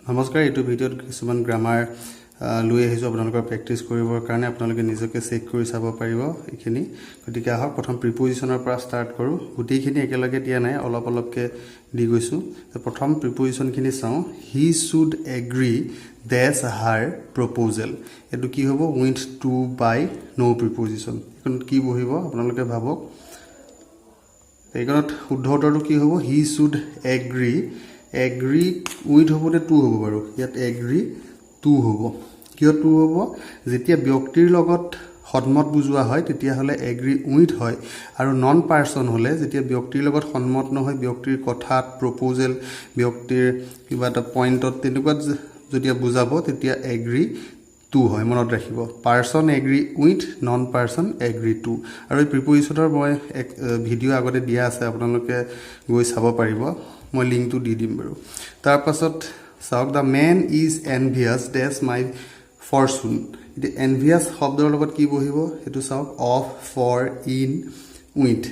নমস্কাৰ এইটো ভিডিঅ'ত কিছুমান গ্ৰামাৰ লৈ আহিছো আপোনালোকৰ প্ৰেক্টিছ কৰিবৰ কাৰণে আপোনালোকে নিজকে চেক কৰি চাব পাৰিব এইখিনি গতিকে আহক প্ৰথম প্ৰিপজিচনৰ পৰা ষ্টাৰ্ট কৰো গুটেইখিনি একেলগে দিয়া নাই অলপ অলপকে দি গৈছো প্ৰথম প্ৰিপজিচনখিনি চাও he should agree that's her proposal এটো কি হ'ব with to by no preposition এখন কি বহিব আপোনালোকে ভাবক এইখনত শুদ্ধ উত্তৰটো কি হ'ব he should agree agree with হ'বতে টু হ'ব বাৰু ইয়াত এগ্ৰি টু হ'ব কিয় টু হ'ব যেতিয়া ব্যক্তিৰ লগত সন্মত বুজোৱা হয় তেতিয়া হলে এগ্ৰি উইথ হয় আৰু নন পাৰসন হলে যেতিয়া ব্যক্তিৰ লগত সন্মত নহয় ব্যক্তিৰ কথাত প্ৰপ'জেল ব্যক্তিৰ কিবা এটা পইণ্টত তেনেকুৱা যেতিয়া বুজাব তেতিয়া এগ্ৰি টু হয় মনত ৰাখিব person agree with non person agree to আৰু এই প্ৰিপজিচনৰ মই এক ভিডিও আগতে দিয়া আছে আপোনালোকে গৈ চাব পাৰিব মই লিংকটো দি দিম বাৰু তাৰ পাছত চাওক the man is envious dash my fortune it envious শব্দৰ লগত কি বহিব এটো চাওক অফ ফৰ ইন উইথ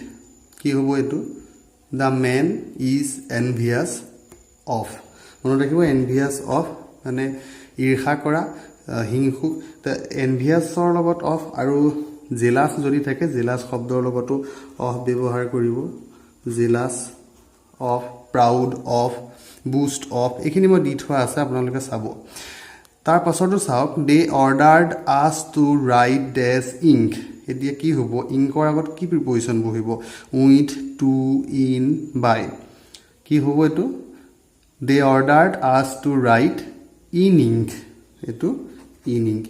কি হ'ব এটো দা মেন ইজ এনভিয়াস অফ মনত ৰাখিব এনভিয়াস অফ মানে ঈৰ্ষা কৰা হিংসুক এনভিয়াসৰ লগত অফ আৰু জেলাস যদি থাকে জেলাস শব্দৰ লগতো অফ ব্যৱহাৰ কৰিব jealous of proud of boost of এখিনি মই দি থোৱা আছে আপোনালোকে চাব তাৰ পাছতো চাওক they ordered us to write dash ink এতিয়া কি হ'ব ইংকৰ আগত কি প্ৰিপজিচন বহিব with to in by কি হ'ব এটো they ordered us to write in ink এটো in ink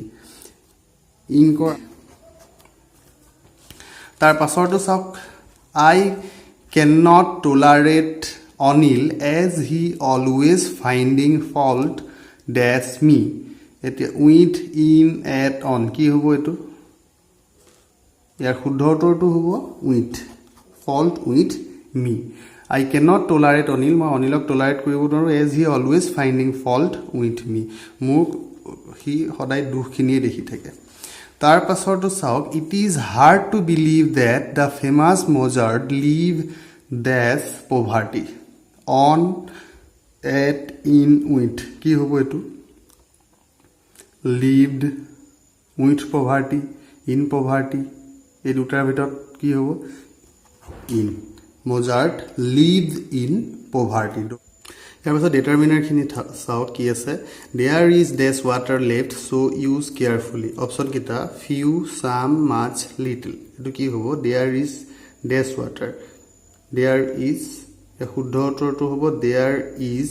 ইংকৰ তাৰ পাছতো চাওক I cannot tolerate Anil as he always finding fault dash me etia with in at on ki hobo etu yar shuddho uttortu hobo with fault with me I cannot tolerate Anil ma Anilok tolerate koribo noru as he always finding fault with me muk hi hodai dukh khini dekhi thake tar pasor to saok it is hard to believe that the famous Mozart live dash poverty on at in with কি হ'ব এটো lived with poverty in poverty এই দুটাৰ ভিতৰত কি হ'ব in Mozart lived in poverty ইয়াৰ পাছত determiner খিনি চাওক কি আছে there is dash water left so use carefully option কিটা few some much little এটো কি হ'ব there is dash water there is a শুদ্ধ উত্তৰটো হ'ব there is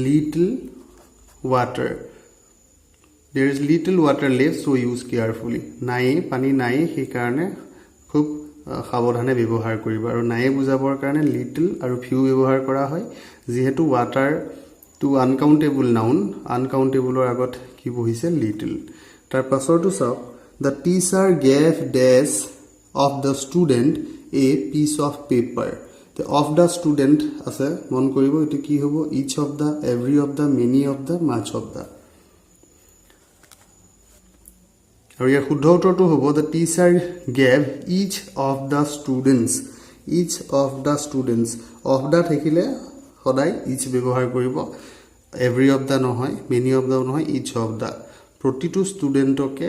little water there is little water left so use carefully নাই পানী নাই সেই কাৰণে খুব সাৱধানে ব্যৱহাৰ কৰিবা আৰু নাই বুজাবৰ কাৰণে little আৰু few ব্যৱহাৰ কৰা হয় যেহেতু water to uncountable noun uncountable আগত কি বহিছে little তাৰ পাছৰটো চাওক the teacher gave dash of the student a piece of paper the of the student আছে মন কৰিব এটো কি হ'ব each of the every of the many of the much of the আৰু ইয়াৰ শুদ্ধ উত্তৰটো হ'ব the teacher gave each of the students of the থাকিলে সদায় each ব্যৱহাৰ কৰিব every of the নহয় many of the নহয় each of the প্ৰতিটো ষ্টুডেন্টকে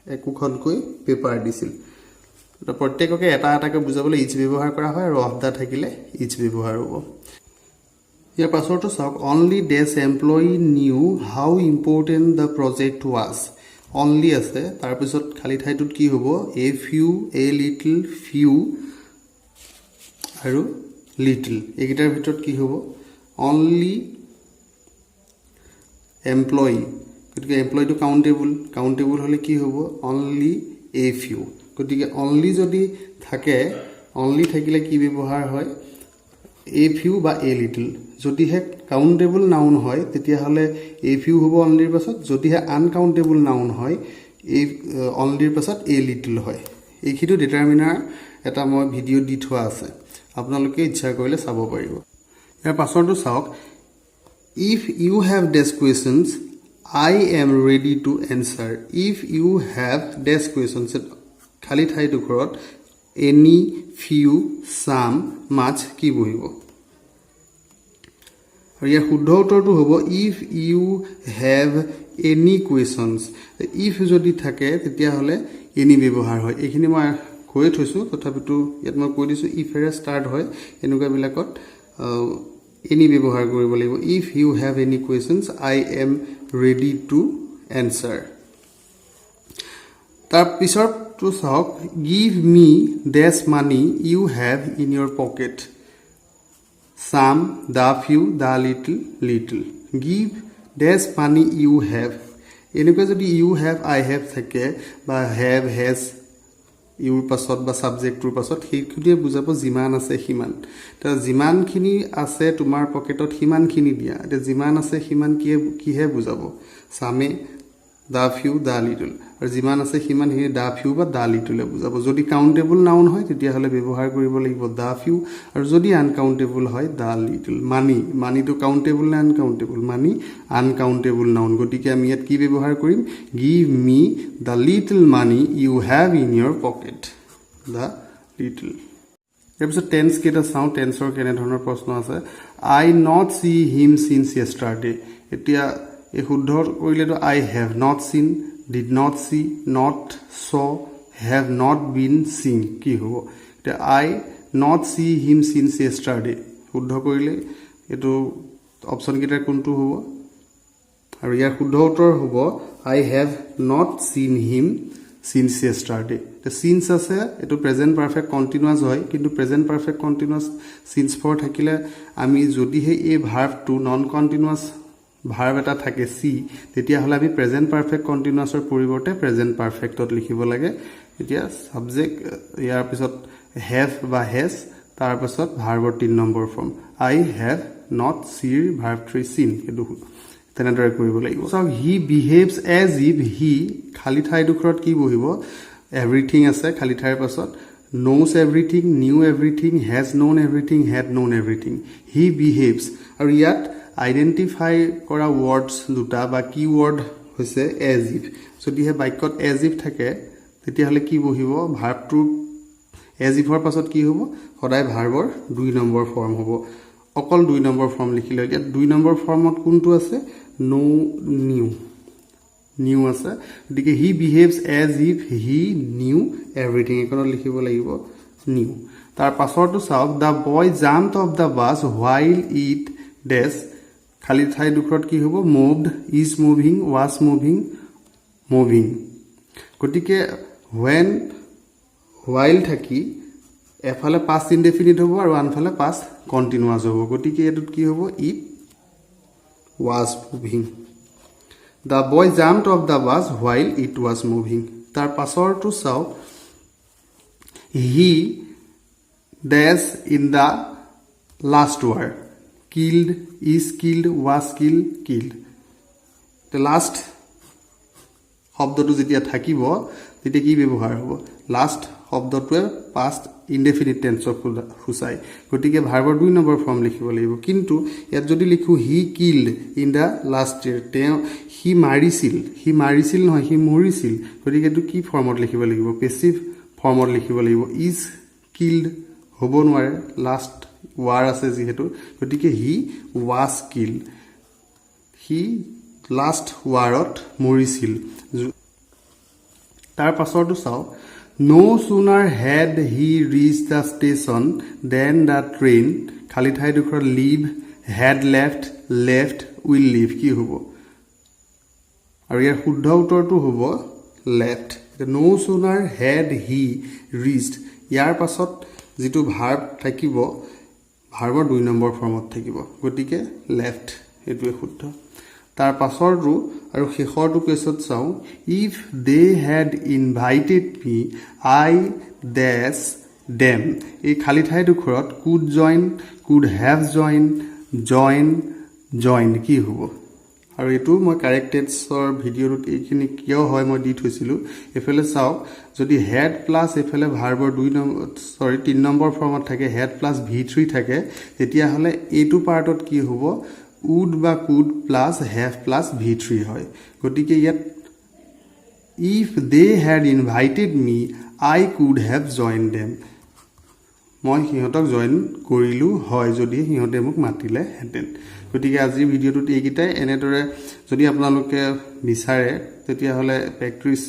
একোখনকৈ পেপাৰ দিছিল প্ৰত্যেককে এটা এটাকে বুজাবলৈ ইচ ব্যৱহাৰ কৰা হয় আৰু অফ দা থাকিলে ইচ ব্যৱহাৰ হ'ব ইয়াৰ পাছৰটো চাওক only dash employee knew how important the project was only আছে তাৰ পিছত খালি ঠাইটোত কি হ'ব a few a little few আৰু little এইকেইটাৰ ভিতৰত কি হ'ব only employee গতিকে এমপ্লয়ীটো কাউন্টেবল হলে কি হ'ব only a few গতিকে only যদি থাকে only থাকিলে কি ব্যৱহাৰ হয় a few বা a little যদি হে কাউন্টেবল নাউন হয় তেতিয়া হলে a few হ'ব only ৰ পাছত যদি হে আনকাউন্টেবল নাউন হয় এই only ৰ পাছত a little হয় এইখিটো ডিটাৰমিনাৰ এটা মই ভিডিও দি থোৱা আছে আপোনালোকে ইচ্ছা কৰিলে চাব পাৰিব ইয়াৰ পাছৰটো চাওক if you have dash questions I am ready to answer if you have dash questions খালি ঠাইটো ঘৰত any few some much কি বহিব আৰু ইয়াৰ শুদ্ধ উত্তৰটো হ'ব if you have any questions if যদি থাকে তেতিয়াহ'লে এনি ব্যৱহাৰ হয় এইখিনি মই কৈ থৈছোঁ তথাপিতো ইয়াত মই কৈ দিছোঁ ইফেৰে ষ্টাৰ্ট হয় এনেকুৱাবিলাকত এনি ব্যৱহাৰ কৰিব লাগিব if you have any questions I am ready to answer তাৰ পিছৰটো চাওক give me dash money you have in your pocket some, the few, the little, little. Give dash money you have. এনেকুৱা যদি you have, I have থাকে বা have, has ইউৰ পাছত বা ছাবজেক্টটোৰ পাছত সেইখিনিয়ে বুজাব যিমান আছে সিমান তাৰ যিমানখিনি আছে তোমাৰ পকেটত সিমানখিনি দিয়া এতিয়া যিমান আছে সিমান কিহে বুজাব সামে দা ফিউ দা লিটল আৰু যিমান আছে সিমান হে দা ফিউ বা দা লিটলে বুজাব যদি কাউন্টেবল নাউন হয় তেতিয়াহ'লে ব্যৱহাৰ কৰিব লাগিব দা ফিউ আৰু যদি আনকাউন্টেবল হয় দা লিটল মানিটো কাউন্টেবল নে আনকাউন্টেবল মানি আনকাউন্টেবল নাউন গতিকে আমি ইয়াত কি ব্যৱহাৰ কৰিম give me the little money you have in your pocket the little তাৰপিছত টেন্স কেইটা চাওঁ টেন্সৰ কেনেধৰণৰ প্ৰশ্ন আছে I not see him since yesterday এতিয়া এই শুদ্ধ কৰিলেতো I have not seen did not see not see have not been seeing কি হ'ব এতিয়া I not see him since য়েষ্টাৰডে শুদ্ধ কৰিলে এইটো অপশ্যন কেইটাৰ কোনটো হ'ব আৰু ইয়াৰ শুদ্ধ উত্তৰ হ'ব I have not seen him since yesterday since আছে এইটো প্ৰেজেণ্ট পাৰফেক্ট কণ্টিনিউৱাছ হয় কিন্তু present perfect continuous since for থাকিলে আমি যদিহে এই ভাৰ্বটো নন কণ্টিনিউৱাছ ভাৰ্ব এটা থাকে সি তেতিয়াহ'লে আমি প্ৰেজেণ্ট পাৰফেক্ট কণ্টিনিউৱাছৰ পৰিৱৰ্তে প্ৰেজেণ্ট পাৰফেক্টত লিখিব লাগে এতিয়া ছাবজেক্ট ইয়াৰ পিছত হেভ বা হেজ তাৰপিছত ভাৰ্বৰ 3 number form I have not চিৰ ভাৰ্ব 3 চিন সেইটো তেনেদৰে কৰিব লাগিব চাওক হি বিহেভছ এজ ইফ হি খালী ঠাইডোখৰত কি বহিব এভৰিথিং আছে খালী ঠাইৰ পাছত knows everything knew everything has known everything had known everything he behaves আৰু ইয়াত আইডেন্টিফাই কৰা ৱৰ্ডছ দুটা বা কি ৱৰ্ড হৈছে এজ ইফ যদিহে বাক্যত এজ ইফ থাকে তেতিয়াহ'লে কি বহিব ভাৰ্বটো এজ ইফৰ পাছত কি হ'ব সদায় ভাৰ্বৰ 2 নম্বৰ ফৰ্ম হ'ব অকল 2 নম্বৰ ফৰ্ম লিখিলে এতিয়া 2 নম্বৰ ফৰ্মত কোনটো আছে নো নিউ আছে গতিকে he behaves as if he knew everything এখনত লিখিব লাগিব নিউ তাৰ পাছৰটো চাওক the boy jumped off the bus while it dash খালী ঠাইডোখৰত কি হ'ব moved is moving was moving গতিকে হোৱেন হোৱাইল থাকি এফালে পাষ্ট ইনডেফিনিট হ'ব আৰু আনফালে পাষ্ট কণ্টিনিউৱাছ হ'ব গতিকে এইটোত কি হ'ব it was moving the boy jumped off the bus while it was moving তাৰ পাছৰটো চাওক he dash in the last war killed is killed was killed the last শব্দটো যেতিয়া থাকিব তেতিয়া কি ব্যৱহাৰ হ'ব লাষ্ট শব্দটোৱে পাষ্ট ইনডেফিনিট টেন্সক সূচায় গতিকে ভাৰ্বৰ 2 নম্বৰ ফৰ্ম লিখিব লাগিব কিন্তু ইয়াত যদি লিখো he killed in the last year তেওঁ হি মাৰিছিল নহয় হি মৰিছিল গতিকে এইটো কি ফৰ্মত লিখিব লাগিব পেছিভ ফৰ্মত লিখিব লাগিব ইজ কিল্ড হ'ব নোৱাৰে লাষ্ট ৱাৰ আছে যিহেতু গতিকে he was killed he last ৱাৰত মৰিছিল তাৰ পাছৰটো চাও no sooner had he reach the station than the train খালী ঠাইডোখৰত leave had left will leave কি হ'ব আৰু ইয়াৰ শুদ্ধ উত্তৰটো হ'ব left no sooner had he reached ইয়াৰ পাছত যিটো ভাৰ্ব থাকিব ভাৰ্বৰ 2 নম্বৰ ফৰ্মত থাকিব গতিকে লেফ্ট এইটোৱে শুদ্ধ তাৰ পাছৰটো আৰু শেষৰটো কেছত চাওঁ if they had invited me I dash them এই খালী ঠাইডোখৰত could join could have join কি হ'ব আৰু এইটো মই কাৰেক্টেডছৰ ভিডিঅ'টোত এইখিনি কিয় হয় মই দি থৈছিলোঁ এফালে চাওক যদি হেড প্লাছ এফালে ভাৰ্বৰ 3 নম্বৰ ফৰ্মত থাকে হেড প্লাছ V3 থাকে তেতিয়াহ'লে এইটো পাৰ্টত কি হ'ব উড বা could plus have plus V3 হয় গতিকে ইয়াত if they had invited me I could have join them মই সিহঁতক জইন কৰিলোঁ হয় যদি সিহঁতে মোক মাতিলেহেঁতেন গতিকে আজিৰ ভিডিঅ'টোত এইকেইটাই এনেদৰে যদি আপোনালোকে বিচাৰে তেতিয়াহ'লে প্ৰেক্টিছ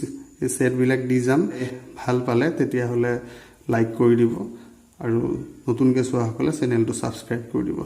সেটবিলাক দি যাম ভাল পালে তেতিয়াহ'লে লাইক কৰি দিব আৰু নতুনকৈ চোৱাসকলে চেনেলটো ছাবস্ক্ৰাইব কৰি দিব